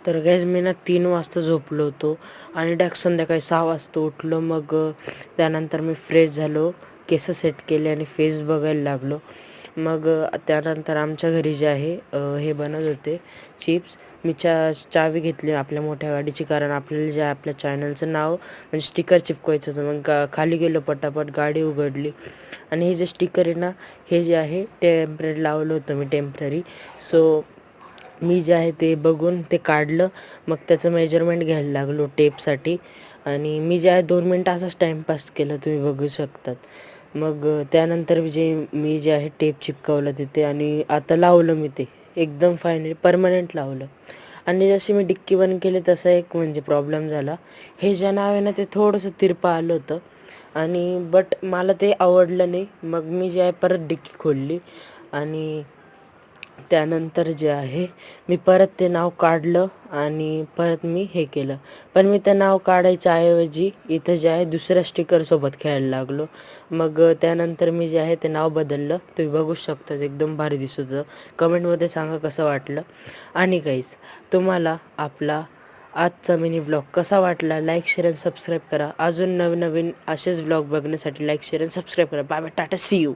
तर गाईज मी ना 3 वाजता झोपलो होतो आणि डायरेक्ट संध्याकाळी 6 वाजता उठलो. मग त्यानंतर मी फ्रेश झालो, केस सेट केले आणि फेस बघायला लागलो. मग त्यानंतर आमच्या घरी जे आहे हे बनत होते चिप्स. मी चावी घेतली आपल्या मोठ्या गाडीची, कारण आपल्याला जे आपल्या चॅनलचं नाव म्हणजे स्टिकर चिपकवायचं होतं. मग खाली गेलो, पटापट गाडी उघडली आणि हे जे स्टिकर आहे ना, हे जे आहे टेम्पररी लावलं होतं मी टेम्पररी. सो मी जे आहे ते बघून ते काढलं. मग त्याचं मेजरमेंट घ्यायला लागलो टेपसाठी आणि मी जे आहे 2 मिनटं असंच टाईमपास केलं, तुम्ही बघू शकतात. मग त्यानंतर मी जे आहे टेप चिपकवलं तिथे आणि आता लावलं मी ते एकदम फायनली परमनंट लावलं. आणि जशी मी डिक्की बंद केली तसा एक म्हणजे प्रॉब्लेम झाला. हे जे नाव आहे ना, ते थोडंसं तिरपं आलं होतं आणि बट मला ते आवडलं नाही. मग मी जे आहे परत डिक्की खोलली आणि त्यानंतर जे आहे मी परत ते नाव काढलं आणि परत मी हे केलं. पण मी ते नाव काढायच्या ऐवजी इथं जे आहे दुसऱ्या स्टिकरसोबत खेळायला लागलो. मग त्यानंतर मी जे आहे ते नाव बदललं. तुम्ही बघू शकता एकदम भारी दिसत होतं. कमेंटमध्ये सांगा कसं वाटलं. आणि गाईज, तुम्हाला आपला आजचा मिनी व्लॉग कसा वाटला लाईक, शेअर आणि सबस्क्राईब करा. अजून नवनवीन असेच व्लॉग बघण्यासाठी लाईक, शेअर आणि सबस्क्राईब करा. Bye bye, tata, see you.